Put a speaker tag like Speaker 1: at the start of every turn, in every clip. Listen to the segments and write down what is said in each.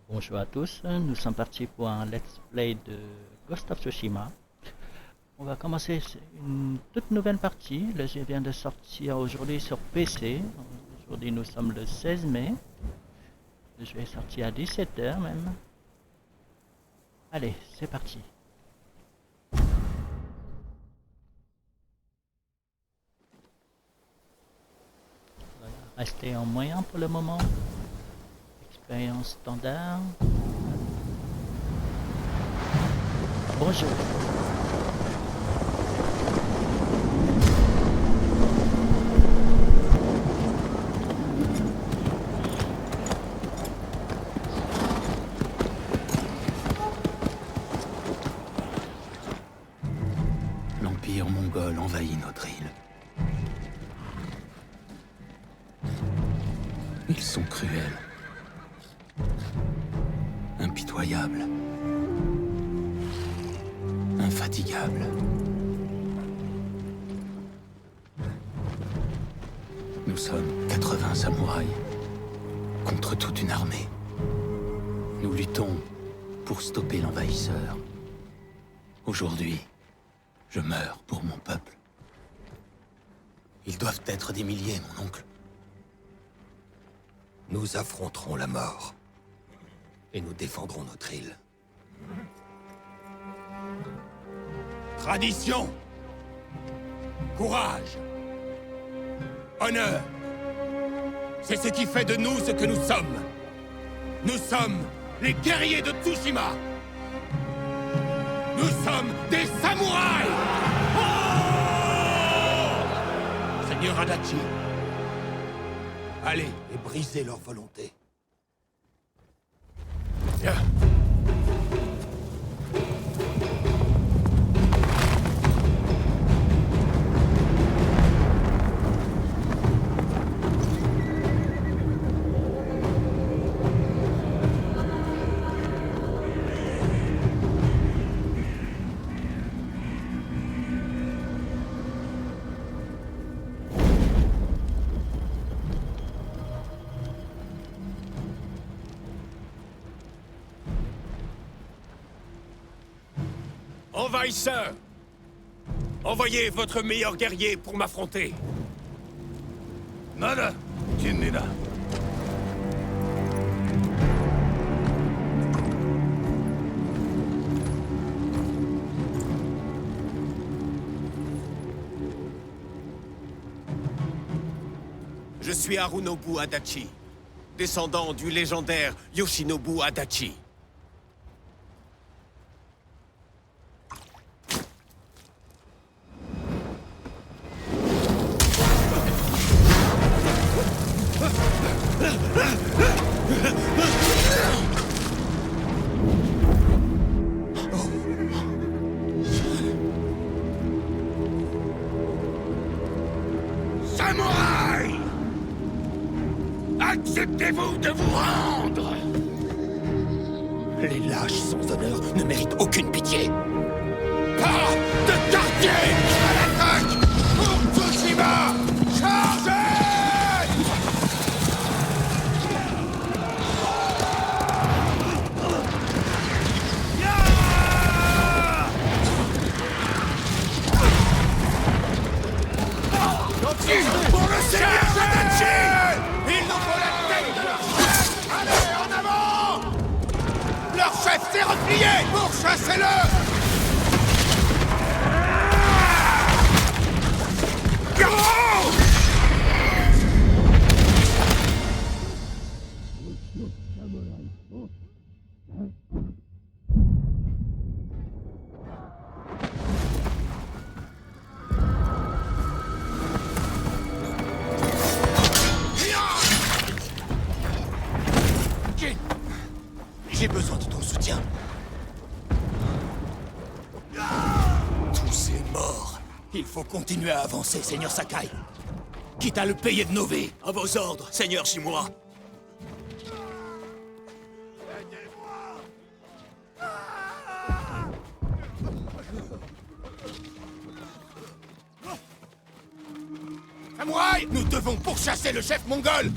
Speaker 1: Bonjour à tous, nous sommes partis pour un let's play de Ghost of Tsushima. On va commencer une toute nouvelle partie. Le jeu vient de sortir aujourd'hui sur PC. Aujourd'hui nous sommes le 16 mai. Le jeu est sorti à 17h même. Allez, c'est parti. On va rester en moyen pour le moment. Expérience standard. Bonjour.
Speaker 2: L'Empire mongol envahit notre île. Ils sont cruels. Impitoyables. Infatigables. Nous sommes 80 samouraïs contre toute une armée. Nous luttons pour stopper l'envahisseur. Aujourd'hui, je meurs pour mon peuple. Ils doivent être des milliers, mon oncle.
Speaker 3: Nous affronterons la mort. Et nous défendrons notre île. Tradition. Courage. Honneur. C'est ce qui fait de nous ce que nous sommes. Nous sommes les guerriers de Tsushima. Nous sommes des samouraïs. Oh Seigneur Adachi, allez et brisez leur volonté. Viens. Envahisseur! Envoyez votre meilleur guerrier pour m'affronter. Nada, Jinnida.
Speaker 4: Je suis Harunobu Adachi, descendant du légendaire Yoshinobu Adachi.
Speaker 3: Samouraï! Acceptez-vous de vous rendre? Les lâches sans honneur ne méritent aucune pitié. Pas de quartier! À l'attaque! Pour Tsushima! Chargez! Pour le Seigneur Adachi! Il nous faut la tête de leur chef! Allez, en avant! Leur chef s'est replié! Pourchassez-le! J'ai besoin de ton soutien. Tous est mort. Il faut continuer à avancer, Seigneur Sakai. Quitte à le payer de nos vies. À vos ordres, Seigneur Shimura. Samouraï, nous devons pourchasser le chef mongol.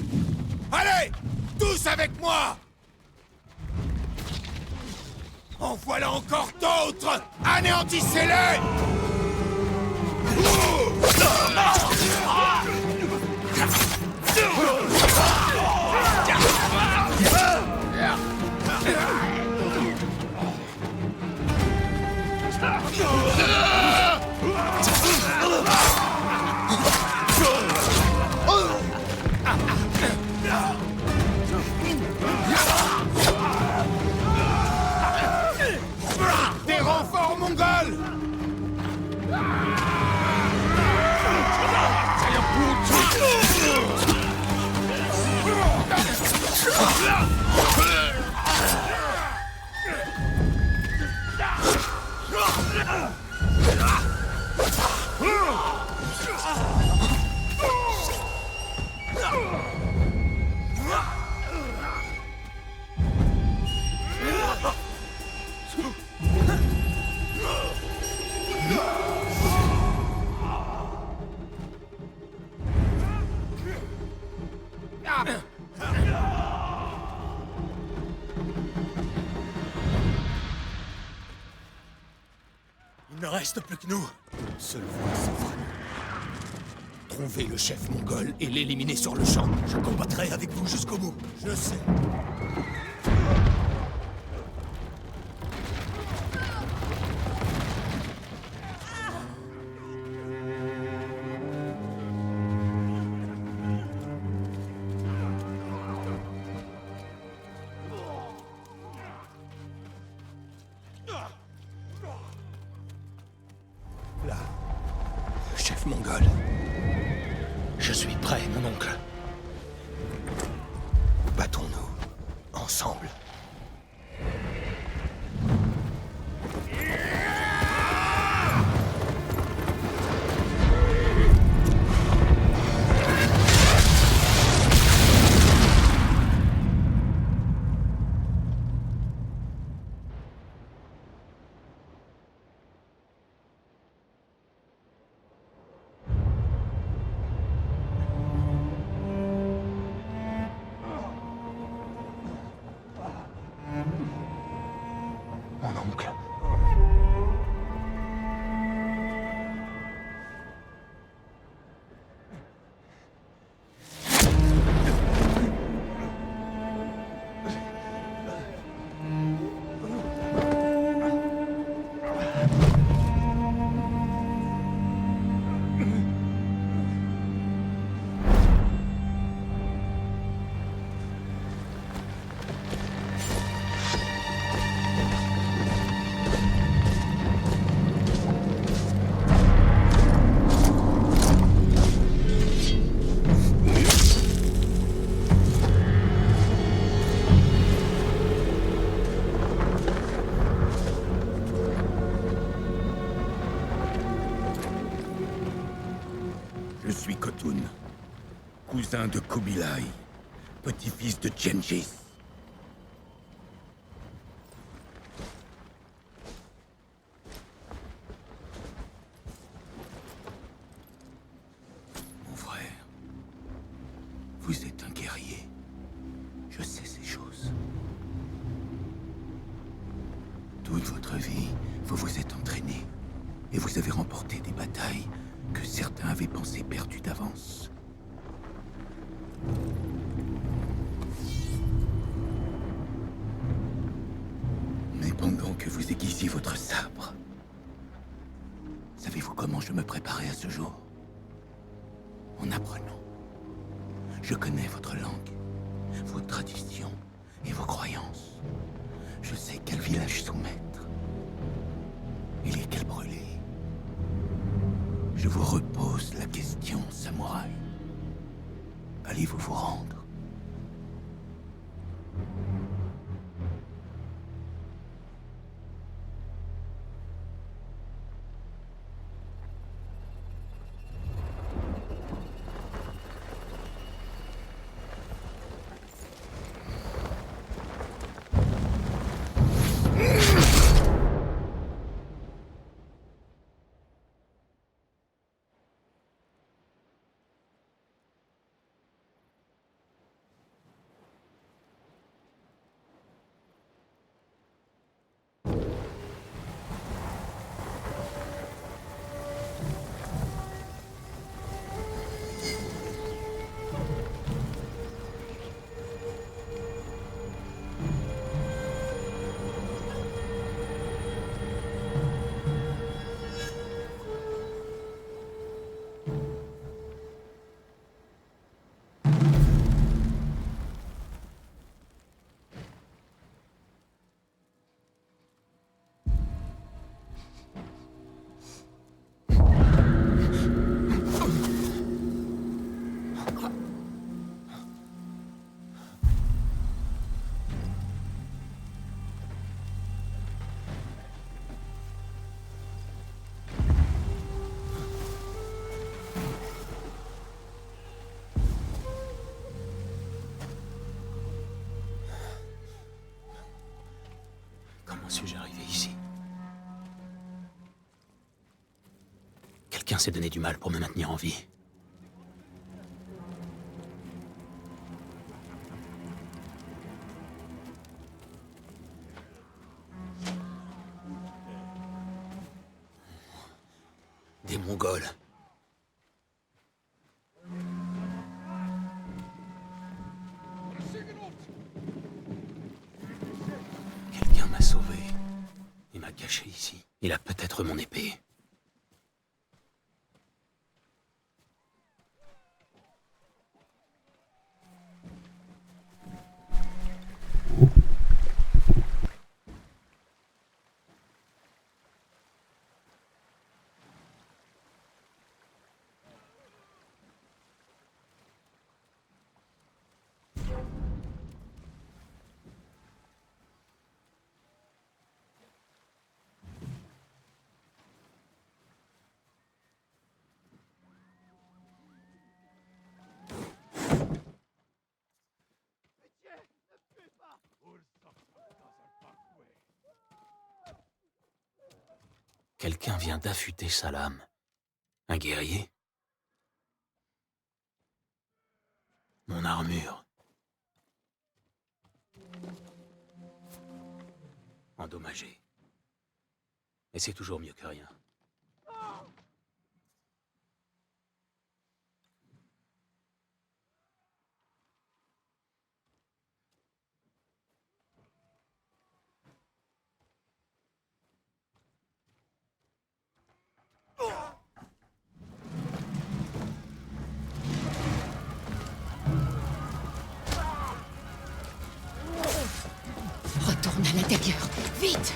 Speaker 3: Allez, tous avec moi! En voilà encore d'autres! Anéantissez-les! Des renforts mongols!
Speaker 4: Il ne reste plus que nous.
Speaker 3: Seule voie s'offre. Trouver le chef mongol et l'éliminer sur le champ.
Speaker 4: Je combattrai avec vous jusqu'au bout.
Speaker 3: Je sais. Là, le chef mongol. Je suis prêt, mon oncle. Battons-nous, ensemble. Mon oncle. Je suis Khotun, cousin de Kubilai, petit-fils de Genghis. Mon frère, vous êtes un guerrier. Je sais ces choses. Toute votre vie, vous vous êtes entraîné et vous avez remporté des batailles que certains avaient pensé perdues d'avance. Mais pendant que vous aiguisiez votre sabre, savez-vous comment je me préparais à ce jour? En apprenant. Je connais votre langue, vos traditions et vos croyances. Je sais quel village soumettre et lesquels brûler. Je vous repose la question, samouraï. Allez-vous vous rendre?
Speaker 2: Comment suis-je arrivé ici? Quelqu'un s'est donné du mal pour me maintenir en vie. Des Mongols. Quelqu'un m'a sauvé et m'a caché ici. Il a peut-être mon épée. Quelqu'un vient d'affûter sa lame. Un guerrier? Mon armure. Endommagée. Mais c'est toujours mieux que rien.
Speaker 5: Retourne à l'intérieur, vite!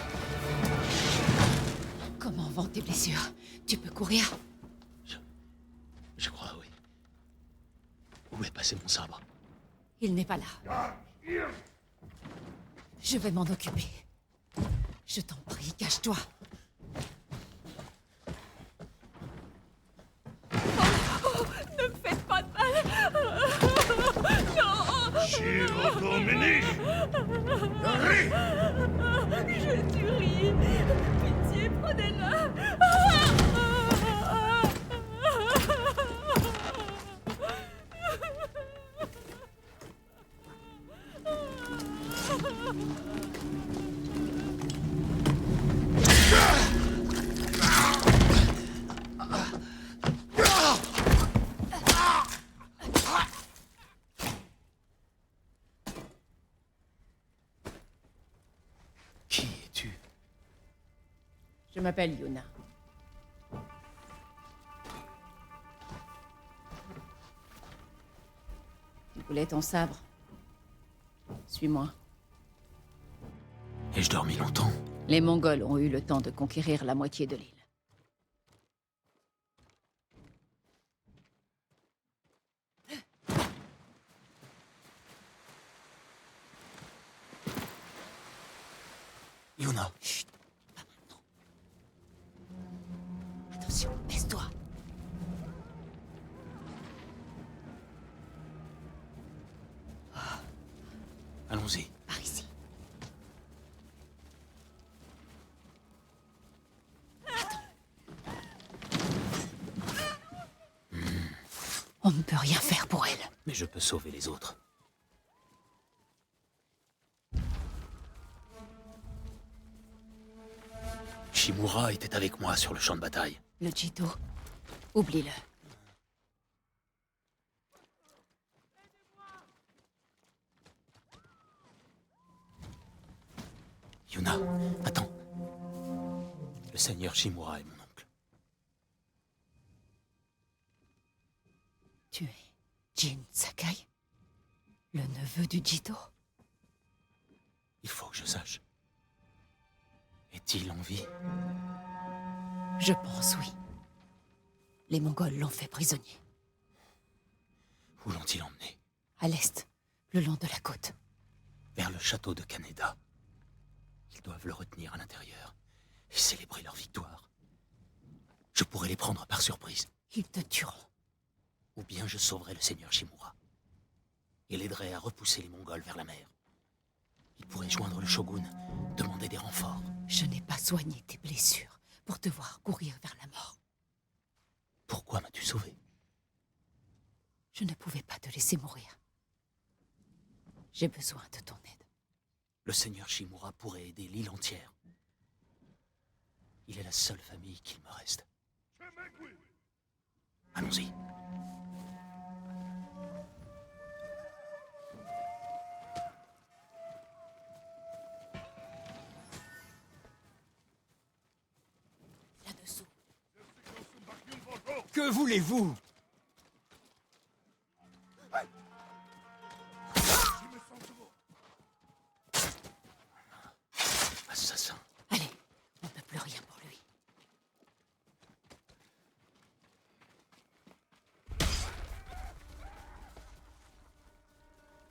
Speaker 5: Comment vont tes blessures? Tu peux courir?
Speaker 2: Je crois, oui. Où est passé mon sabre?
Speaker 5: Il n'est pas là. Je vais m'en occuper. Je t'en prie, cache-toi. Oh, ne me faites pas de mal! Non! Je suis rie. Pitié, prenez-la.
Speaker 2: Qui es-tu?
Speaker 5: Je m'appelle Yuna. Tu voulais ton sabre? Suis-moi.
Speaker 2: Ai-je dormi longtemps?
Speaker 5: Les Mongols ont eu le temps de conquérir la moitié de l'île.
Speaker 2: Yuna.
Speaker 5: Chut, pas maintenant. Attention, baisse-toi.
Speaker 2: Allons-y.
Speaker 5: Par ici. On ne peut rien faire pour elle.
Speaker 2: Mais je peux sauver les autres. Shimura était avec moi sur le champ de bataille.
Speaker 5: Le Jito, oublie-le.
Speaker 2: Yuna, attends. Le seigneur Shimura est mon oncle.
Speaker 5: Tu es Jin Sakai? Le neveu du Jito?
Speaker 2: Il faut que je sache. Est-il en vie?
Speaker 5: Je pense oui. Les Mongols l'ont fait prisonnier.
Speaker 2: Où l'ont-ils emmené?
Speaker 5: À l'est, le long de la côte.
Speaker 2: Vers le château de Kaneda. Ils doivent le retenir à l'intérieur et célébrer leur victoire. Je pourrais les prendre par surprise.
Speaker 5: Ils te tueront.
Speaker 2: Ou bien je sauverai le seigneur Shimura et l'aiderai à repousser les Mongols vers la mer. Il pourrait joindre le shogun, demander demander des renforts.
Speaker 5: Je n'ai pas soigné tes blessures pour te voir courir vers la mort.
Speaker 2: Pourquoi m'as-tu sauvé?
Speaker 5: Je ne pouvais pas te laisser mourir. J'ai besoin de ton aide.
Speaker 2: Le seigneur Shimura pourrait aider l'île entière. Il est la seule famille qu'il me reste. Allons-y.
Speaker 5: Là-dessous.
Speaker 3: Que voulez-vous?
Speaker 2: Assassin.
Speaker 5: Allez, on ne peut plus rien pour lui.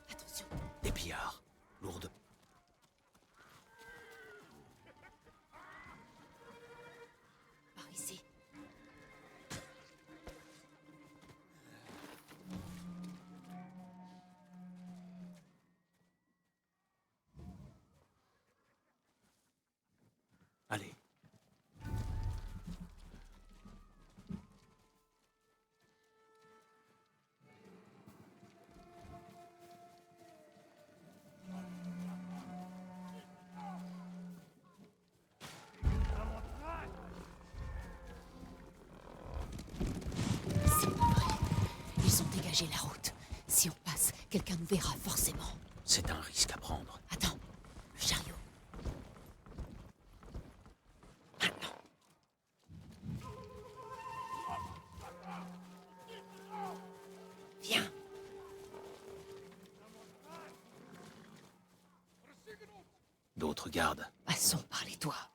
Speaker 5: Attention.
Speaker 2: Des pillards. Lourdes.
Speaker 5: Par ici.
Speaker 2: Allez.
Speaker 5: C'est pas vrai. Ils ont dégagé la route. Si on passe, quelqu'un nous verra forcément.
Speaker 2: C'est un risque à prendre.
Speaker 5: Attends, le chariot. Maintenant. Viens.
Speaker 2: D'autres gardes.
Speaker 5: Passons par les toits.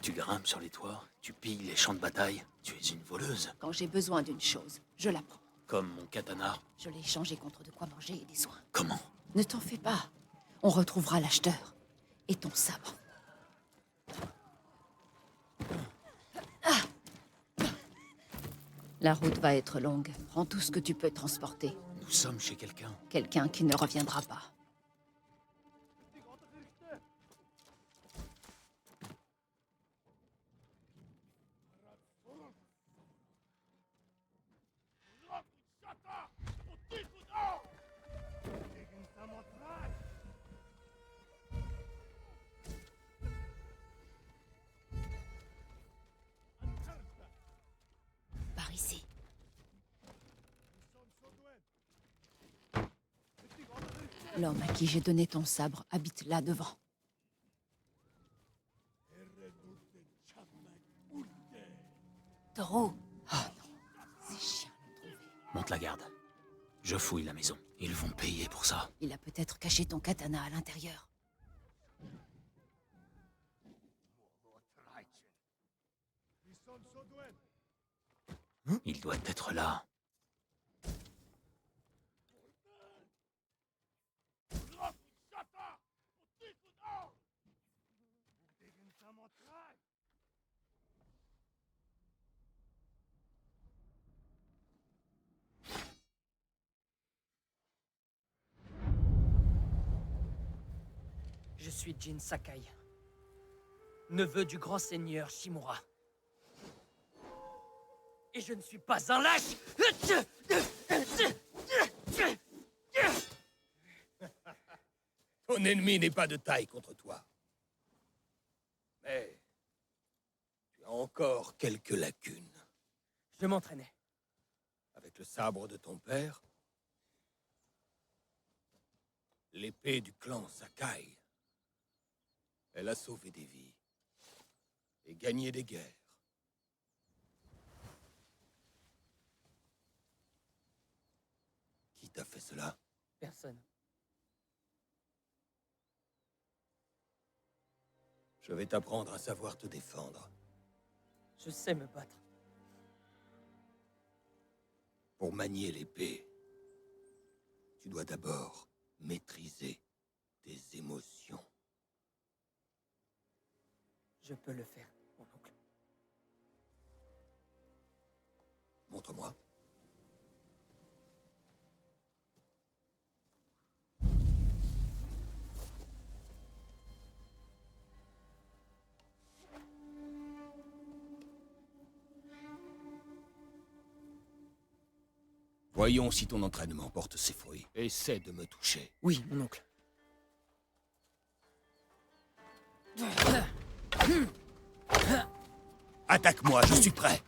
Speaker 2: Tu grimpes sur les toits, tu pilles les champs de bataille. Tu es une voleuse.
Speaker 5: Quand j'ai besoin d'une chose, je la prends.
Speaker 2: Comme mon katana.
Speaker 5: Je l'ai échangé contre de quoi manger et des soins.
Speaker 2: Comment?
Speaker 5: Ne t'en fais pas. On retrouvera l'acheteur. Et ton sabre. Ah. La route va être longue. Prends tout ce que tu peux transporter.
Speaker 2: Nous sommes chez quelqu'un.
Speaker 5: Quelqu'un qui ne reviendra pas. Par ici. L'homme à qui j'ai donné ton sabre habite là devant. Taureau. Oh non, ces chiens l'ont trouvé.
Speaker 2: Monte la garde. Je fouille la maison. Ils vont payer pour ça.
Speaker 5: Il a peut-être caché ton katana à l'intérieur.
Speaker 2: Il doit être là.
Speaker 6: Je suis Jin Sakai, neveu du grand seigneur Shimura. Et je ne suis pas un lâche.
Speaker 3: Ton ennemi n'est pas de taille contre toi. Mais tu as encore quelques lacunes.
Speaker 6: Je m'entraînais.
Speaker 3: Avec le sabre de ton père, l'épée du clan Sakai, elle a sauvé des vies et gagné des guerres. Qui t'a fait cela?
Speaker 6: Personne.
Speaker 3: Je vais t'apprendre à savoir te défendre.
Speaker 6: Je sais me battre.
Speaker 3: Pour manier l'épée, tu dois d'abord maîtriser tes émotions.
Speaker 6: Je peux le faire, mon oncle.
Speaker 3: Montre-moi. Voyons si ton entraînement porte ses fruits. Essaie de me toucher.
Speaker 6: Oui, mon oncle.
Speaker 3: Attaque-moi, je suis prêt.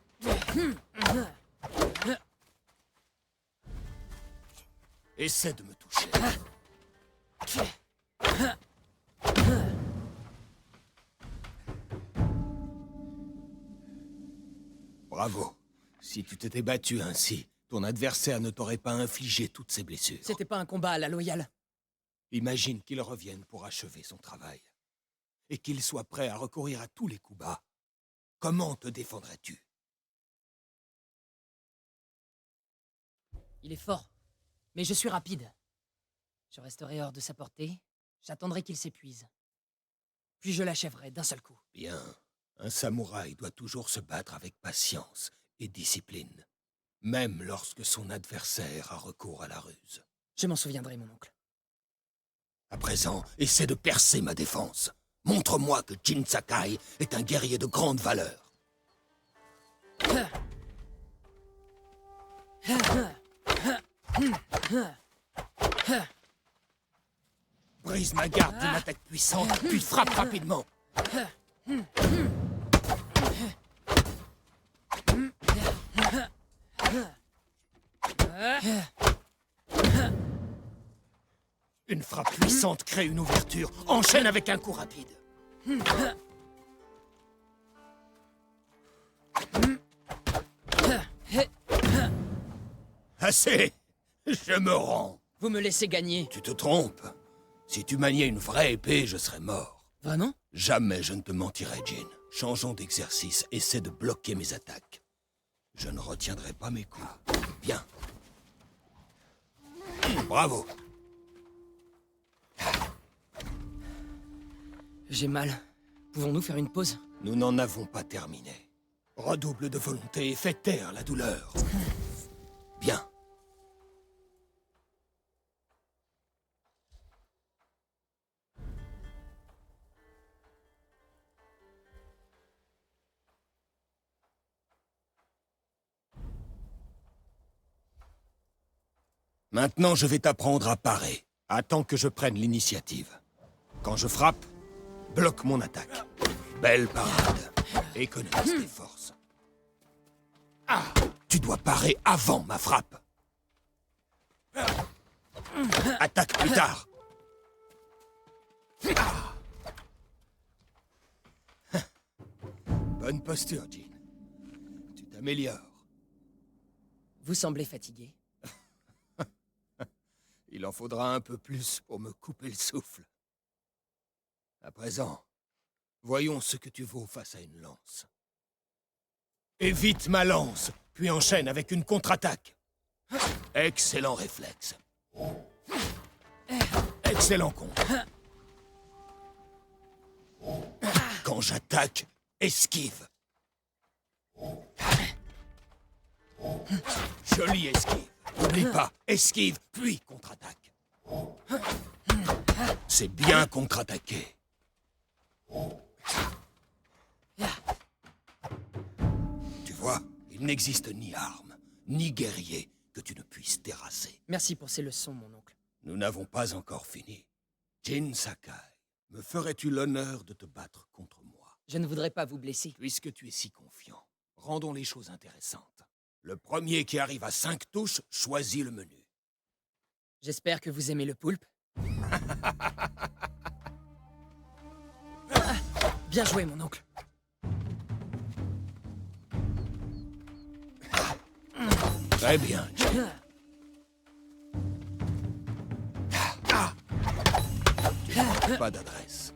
Speaker 3: Essaie de me toucher. Bravo. Si tu t'étais battu ainsi, ton adversaire ne t'aurait pas infligé toutes ces blessures.
Speaker 6: C'était pas un combat à la loyale.
Speaker 3: Imagine qu'il revienne pour achever son travail. Et qu'il soit prêt à recourir à tous les coups bas. Comment te défendrais-tu?
Speaker 6: Il est fort, mais je suis rapide. Je resterai hors de sa portée, j'attendrai qu'il s'épuise. Puis je l'achèverai d'un seul coup.
Speaker 3: Bien. Un samouraï doit toujours se battre avec patience et discipline. Même lorsque son adversaire a recours à la ruse.
Speaker 6: Je m'en souviendrai, mon oncle.
Speaker 3: À présent, essaie de percer ma défense. Montre-moi que Jin Sakai est un guerrier de grande valeur. Brise ma garde d'une attaque puissante, puis frappe rapidement. Une frappe puissante crée une ouverture. Enchaîne avec un coup rapide. Assez! Je me rends.
Speaker 6: Vous me laissez gagner.
Speaker 3: Tu te trompes. Si tu maniais une vraie épée, je serais mort.
Speaker 6: Vraiment?
Speaker 3: Jamais je ne te mentirai, Jin. Changeons d'exercice. Essaie de bloquer mes attaques. Je ne retiendrai pas mes coups. Bien. Bravo.
Speaker 6: J'ai mal. Pouvons-nous faire une pause?
Speaker 3: Nous n'en avons pas terminé. Redouble de volonté et fais taire la douleur. Bien. Maintenant, je vais t'apprendre à parer. Attends que je prenne l'initiative. Quand je frappe, bloque mon attaque. Belle parade. Économise tes forces. Ah! Tu dois parer avant ma frappe. Attaque plus tard. Ah! Bonne posture, Jin. Tu t'améliores.
Speaker 6: Vous semblez fatigué.
Speaker 3: Il en faudra un peu plus pour me couper le souffle. À présent, voyons ce que tu vaux face à une lance. Évite ma lance, puis enchaîne avec une contre-attaque. Excellent réflexe. Excellent contre. Quand j'attaque, esquive. Jolie esquive. N'oublie pas, esquive, puis contre-attaque. C'est bien contre-attaqué. Tu vois, il n'existe ni arme, ni guerrier que tu ne puisses terrasser.
Speaker 6: Merci pour ces leçons, mon oncle.
Speaker 3: Nous n'avons pas encore fini. Jin Sakai, me ferais-tu l'honneur de te battre contre moi?
Speaker 6: Je ne voudrais pas vous blesser.
Speaker 3: Puisque tu es si confiant, rendons les choses intéressantes. Le premier qui arrive à 5 touches choisit le menu.
Speaker 6: J'espère que vous aimez le poulpe. Bien joué, mon oncle.
Speaker 3: Très bien, Jin. Tu n'as pas d'adresse.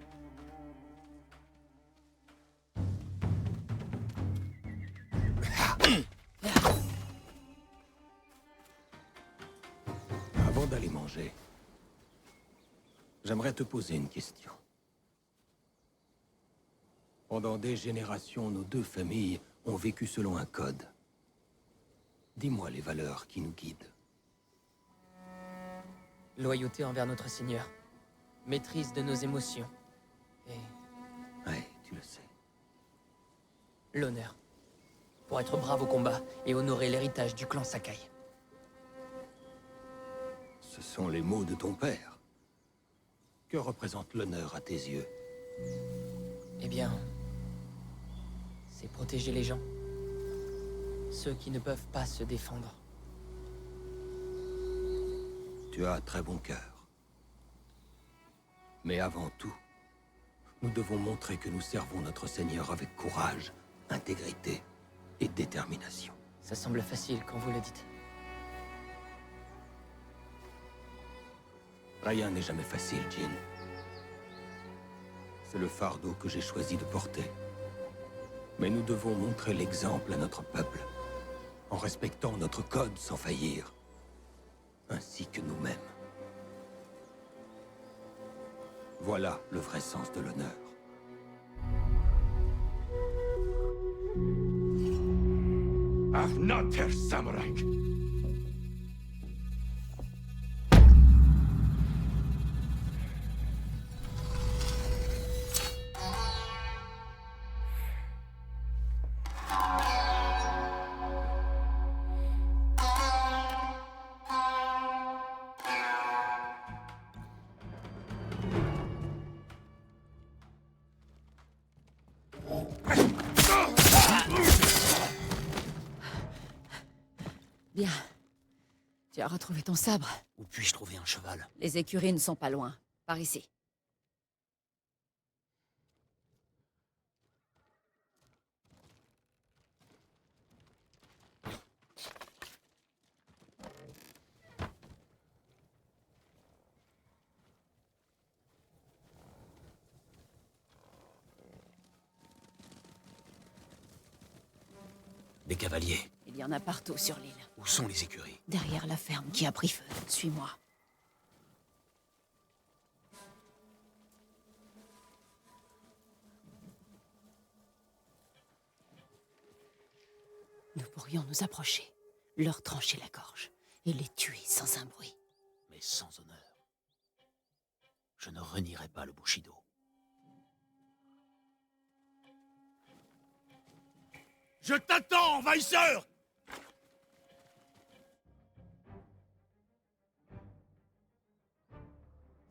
Speaker 3: Avant d'aller manger, j'aimerais te poser une question. Pendant des générations, nos deux familles ont vécu selon un code. Dis-moi les valeurs qui nous guident.
Speaker 6: Loyauté envers notre Seigneur. Maîtrise de nos émotions. Et
Speaker 3: Ouais, tu le sais.
Speaker 6: l'honneur. Pour être brave au combat et honorer l'héritage du clan Sakai.
Speaker 3: Ce sont les mots de ton père. Que représente l'honneur à tes yeux?
Speaker 6: Eh bien... c'est protéger les gens. Ceux qui ne peuvent pas se défendre.
Speaker 3: Tu as un très bon cœur. Mais avant tout, nous devons montrer que nous servons notre Seigneur avec courage, intégrité et détermination.
Speaker 6: Ça semble facile quand vous le dites.
Speaker 3: Rien n'est jamais facile, Jin. C'est le fardeau que j'ai choisi de porter. Mais nous devons montrer l'exemple à notre peuple, en respectant notre code sans faillir, ainsi que nous-mêmes. Voilà le vrai sens de l'honneur.
Speaker 7: Afnater Samurai.
Speaker 5: Bien. Tu as retrouvé ton sabre.
Speaker 2: Où puis-je trouver un cheval?
Speaker 5: Les écuries ne sont pas loin. Par ici.
Speaker 2: Des cavaliers.
Speaker 5: Il y en a partout sur l'île.
Speaker 2: Où sont les écuries?
Speaker 5: Derrière la ferme qui a pris feu. Suis-moi. Nous pourrions nous approcher, leur trancher la gorge et les tuer sans un bruit.
Speaker 2: Mais sans honneur. Je ne renierai pas le Bushido.
Speaker 7: Je t'attends, envahisseur!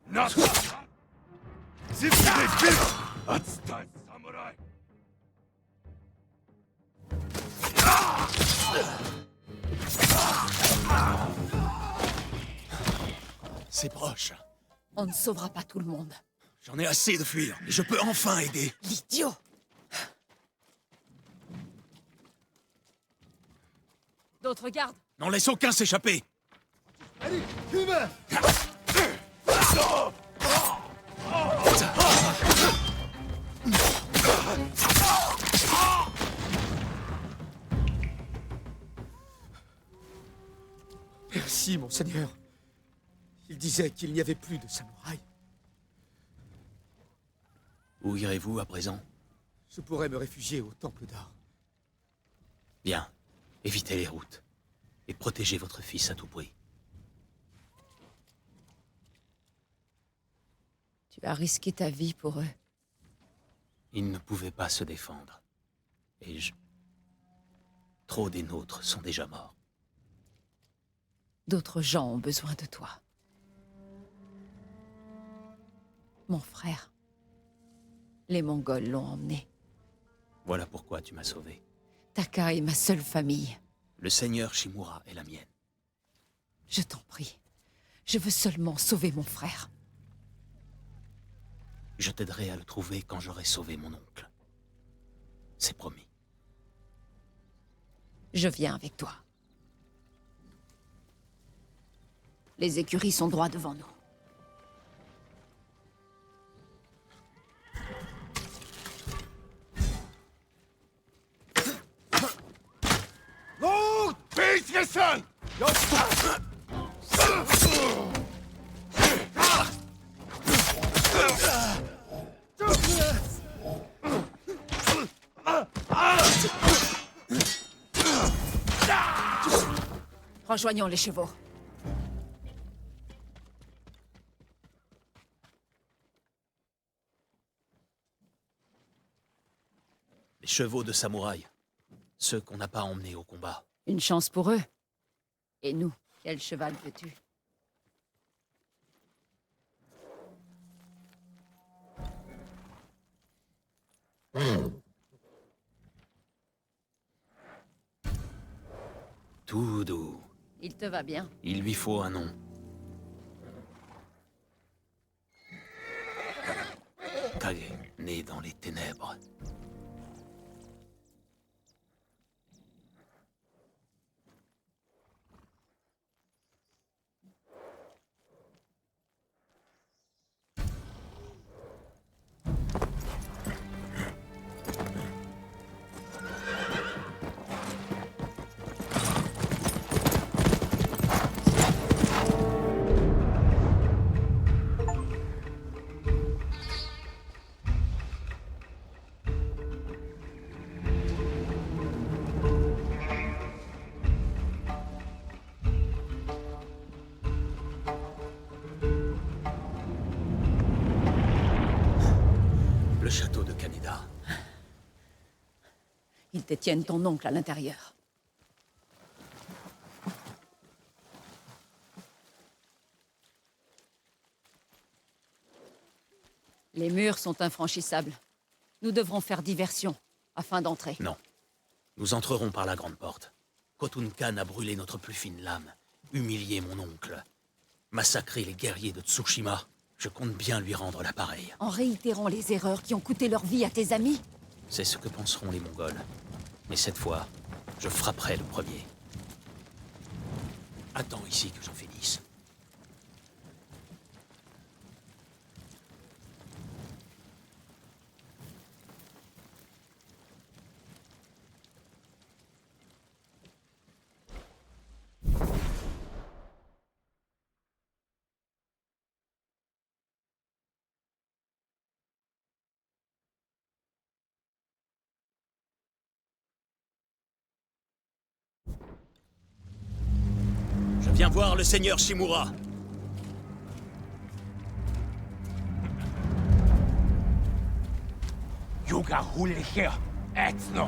Speaker 7: Nata! Zifide Atsutai Samurai!
Speaker 4: C'est proche.
Speaker 5: On ne sauvera pas tout le monde.
Speaker 4: J'en ai assez de fuir. Et je peux enfin aider.
Speaker 5: L'idiot! D'autres gardes!
Speaker 4: N'en laisse aucun s'échapper.
Speaker 8: Merci, mon seigneur. Il disait qu'il n'y avait plus de samouraïs.
Speaker 2: Où irez-vous à présent?
Speaker 8: Je pourrais me réfugier au temple d'art.
Speaker 2: Bien. Évitez les routes. Et protégez votre fils à tout prix.
Speaker 5: Tu as risqué ta vie pour eux.
Speaker 2: Ils ne pouvaient pas se défendre. Et trop des nôtres sont déjà morts.
Speaker 5: D'autres gens ont besoin de toi. Mon frère. Les Mongols l'ont emmené.
Speaker 2: Voilà pourquoi tu m'as sauvé.
Speaker 5: Taka est ma seule famille.
Speaker 2: Le seigneur Shimura est la mienne.
Speaker 5: Je t'en prie. Je veux seulement sauver mon frère.
Speaker 2: Je t'aiderai à le trouver quand j'aurai sauvé mon oncle. C'est promis.
Speaker 5: Je viens avec toi. Les écuries sont droit devant nous.
Speaker 7: Peace-Son!
Speaker 5: Rejoignons les chevaux.
Speaker 2: Les chevaux de samouraï. Ceux qu'on n'a pas emmenés au combat.
Speaker 5: Une chance pour eux. Et nous, quel cheval veux-tu?
Speaker 2: Tout doux.
Speaker 5: Il te va bien.
Speaker 2: Il lui faut un nom. Kage, né dans les ténèbres. Le château de Kaneda.
Speaker 5: Ils détiennent ton oncle à l'intérieur. Les murs sont infranchissables. Nous devrons faire diversion afin d'entrer.
Speaker 2: Non. Nous entrerons par la grande porte. Khotun Khan a brûlé notre plus fine lame, humilié mon oncle, massacré les guerriers de Tsushima. Je compte bien lui rendre l'appareil.
Speaker 5: En réitérant les erreurs qui ont coûté leur vie à tes amis?
Speaker 2: C'est ce que penseront les Mongols. Mais cette fois, je frapperai le premier. Attends ici que j'en finisse. Je viens voir le seigneur Shimura.
Speaker 7: Yuga Hulicher, Etzno.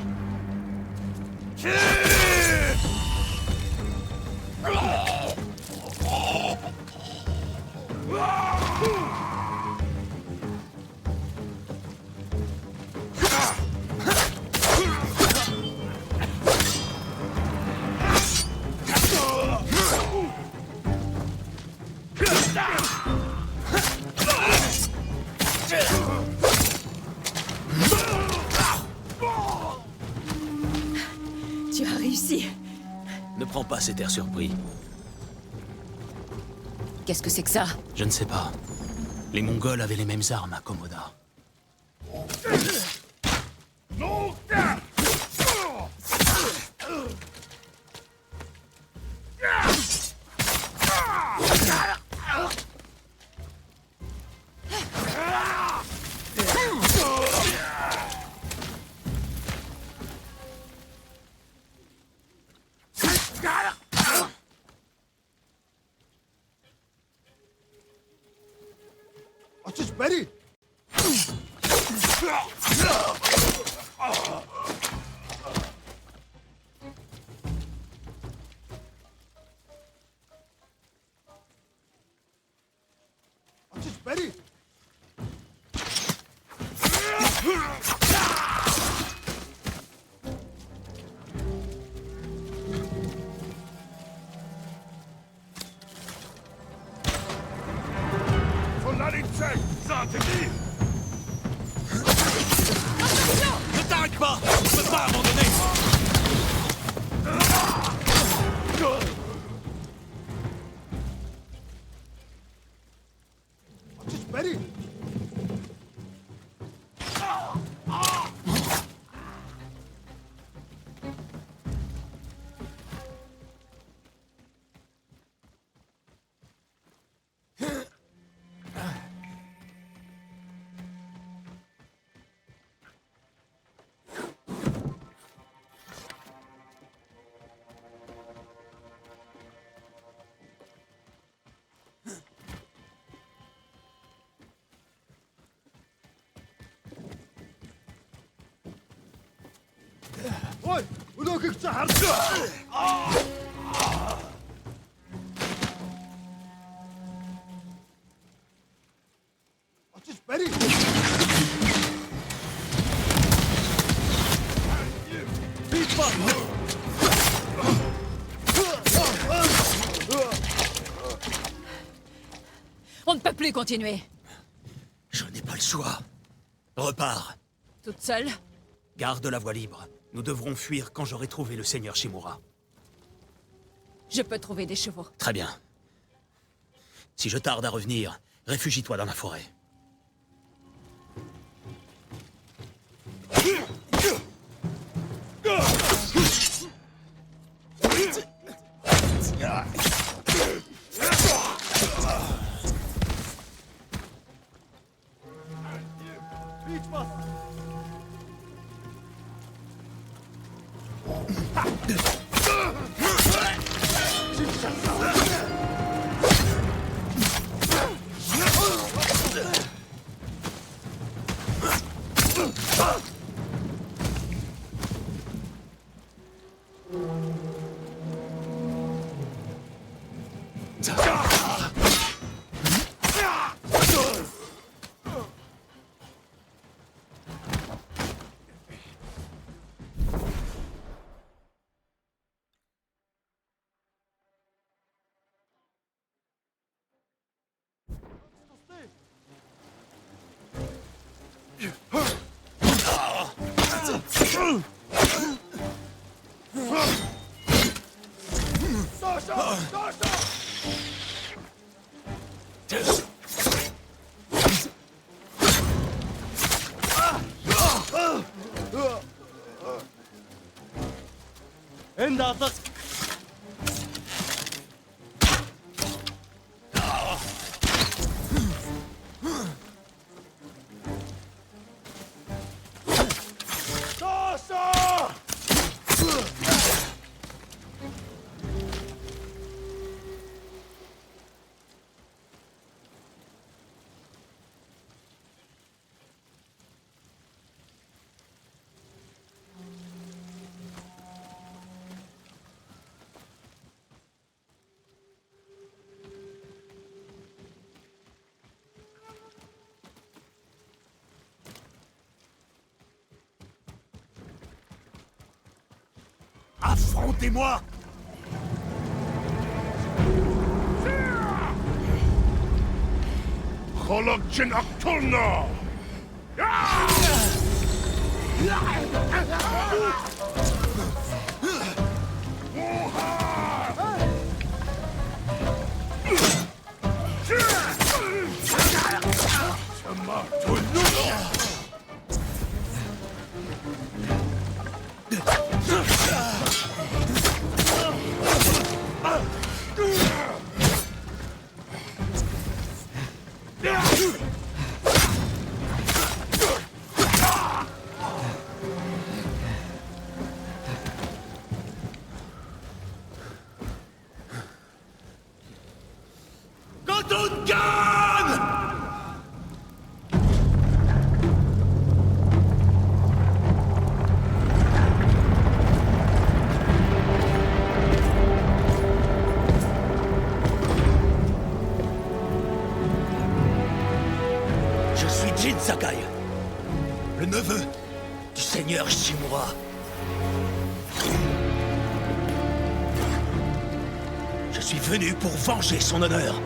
Speaker 5: Tu as réussi.
Speaker 2: Ne prends pas cet air surpris.
Speaker 5: Qu'est-ce que c'est que ça?
Speaker 2: Je ne sais pas. Les Mongols avaient les mêmes armes à Komoda.
Speaker 7: Ready? Ready? Soldatencheck! Satellit!
Speaker 4: Ne t'arrête pas! Je peux pas abandonner!
Speaker 7: Ready? Oi! ولوكك تحرك! Ready?
Speaker 5: On ne peut plus continuer.
Speaker 2: Je n'ai pas le choix. Repars.
Speaker 5: Toute seule?
Speaker 2: Garde la voie libre. Nous devrons fuir quand j'aurai trouvé le seigneur Shimura.
Speaker 5: Je peux trouver des chevaux.
Speaker 2: Très bien. Si je tarde à revenir, réfugie-toi dans la forêt.
Speaker 3: Affrontez-moi!
Speaker 7: خلقتن اقتلنا
Speaker 2: Je suis Jin Sakai, le neveu du seigneur Shimura. Je suis venu pour venger son honneur.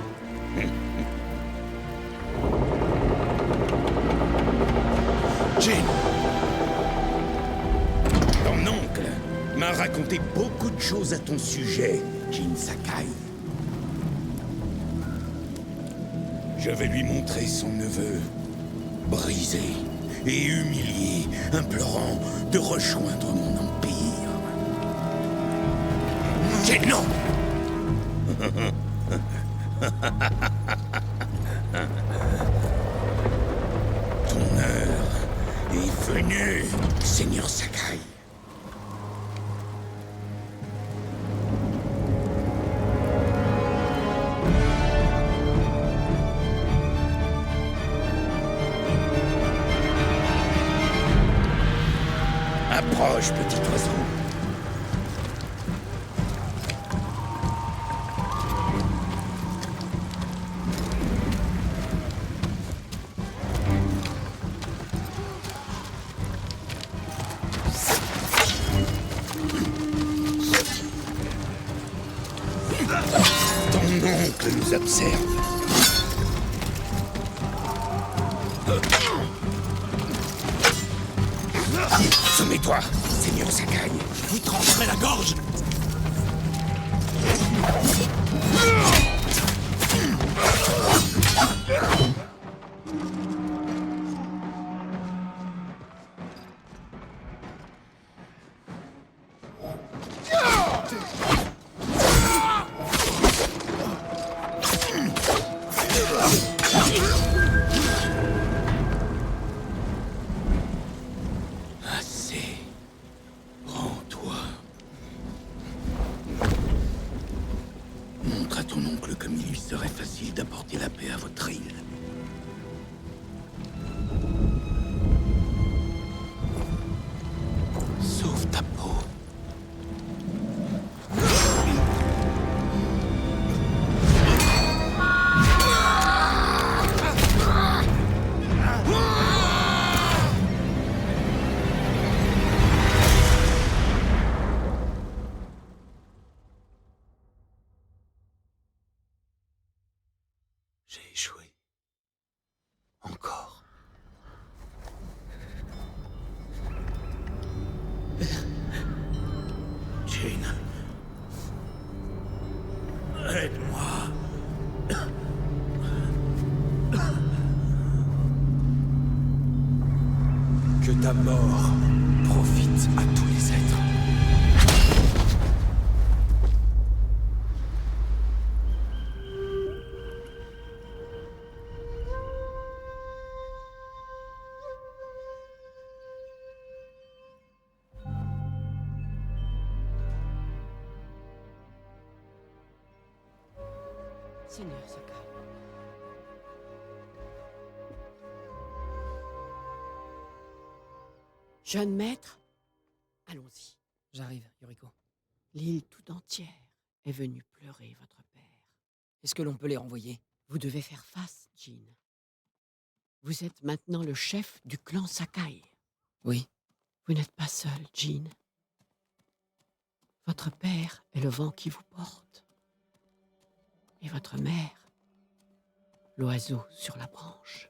Speaker 3: Jin! Ton oncle m'a raconté beaucoup de choses à ton sujet, Jin Sakai. Je vais lui montrer son neveu, brisé et humilié, implorant de rejoindre mon empire. Jin, non! Ton heure est venue, Seigneur Sakai. Approche, petit oiseau. Ton oncle nous observe. Soumets-toi, Seigneur Sakai. Je vous trancherai la gorge. Assez. Rends-toi. Montre à ton oncle comme il lui serait facile d'apporter la paix à votre île. Sauve ta peau. J'ai échoué. Encore. Jane. Aide-moi. Que ta mort profite à tous les êtres.
Speaker 5: Seigneur Sakai. Jeune maître, allons-y.
Speaker 6: J'arrive, Yuriko.
Speaker 5: L'île tout entière est venue pleurer votre père.
Speaker 6: Est-ce que l'on peut les renvoyer?
Speaker 5: Vous devez faire face, Jin. Vous êtes maintenant le chef du clan Sakai.
Speaker 6: Oui.
Speaker 5: Vous n'êtes pas seul, Jin. Votre père est le vent qui vous porte. Et votre mère, l'oiseau sur la branche.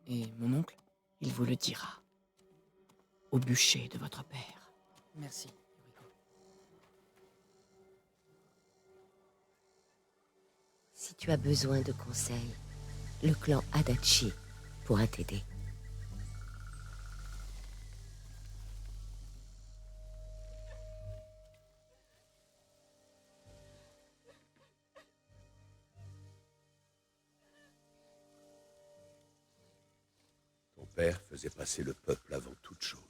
Speaker 6: Et mon oncle?
Speaker 5: Il vous le dira. Au bûcher de votre père.
Speaker 6: Merci, Yuriko.
Speaker 9: Si tu as besoin de conseils, le clan Adachi pourra t'aider.
Speaker 3: Ton père faisait passer le peuple avant toute chose.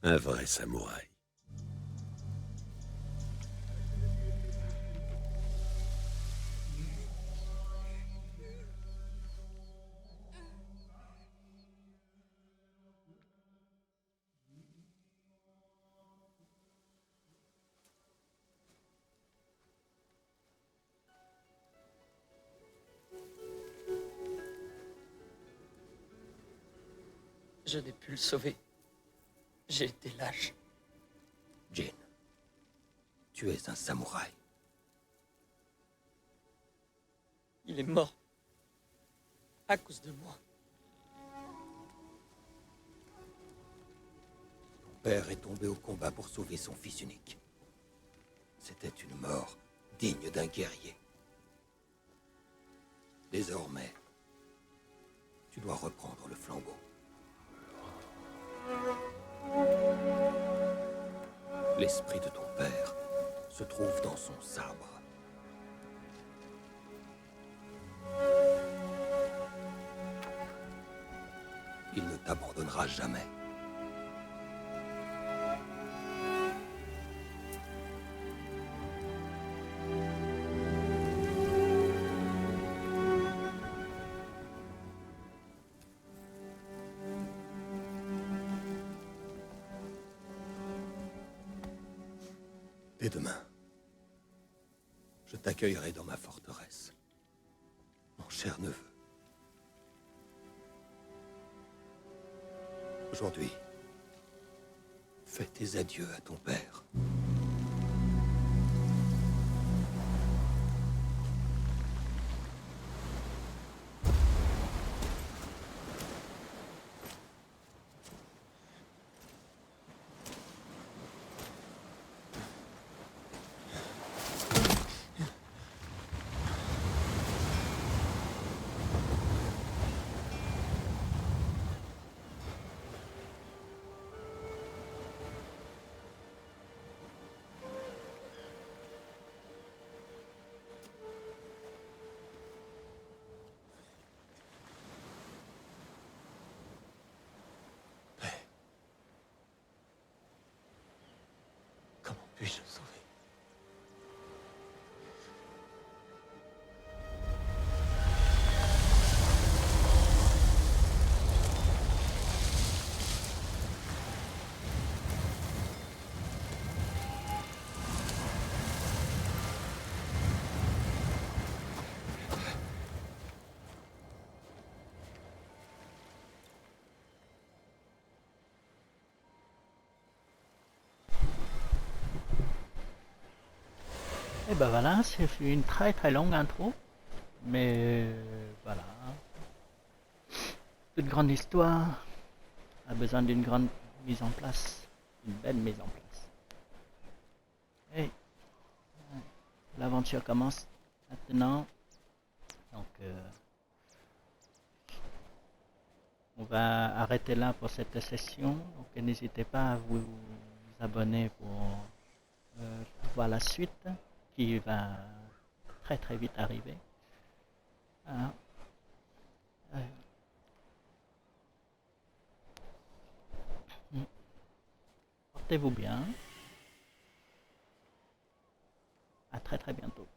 Speaker 3: Un vrai samouraï.
Speaker 6: Je n'ai pu le sauver. J'ai été lâche.
Speaker 3: Jin, tu es un samouraï.
Speaker 6: Il est mort. À cause de moi.
Speaker 3: Ton père est tombé au combat pour sauver son fils unique. C'était une mort digne d'un guerrier. Désormais, tu dois reprendre le flambeau. L'esprit de ton père se trouve dans son sabre. Il ne t'abandonnera jamais. Dès demain, je t'accueillerai dans ma forteresse, mon cher neveu. Aujourd'hui, fais tes adieux à ton père.
Speaker 1: Et ben voilà, c'est une très longue intro, mais voilà. Toute grande histoire a besoin d'une grande mise en place, une belle mise en place. Et l'aventure commence maintenant. Donc on va arrêter là pour cette session. Donc n'hésitez pas à vous abonner pour voir la suite qui va très vite arriver. Voilà. Portez-vous bien. À très bientôt.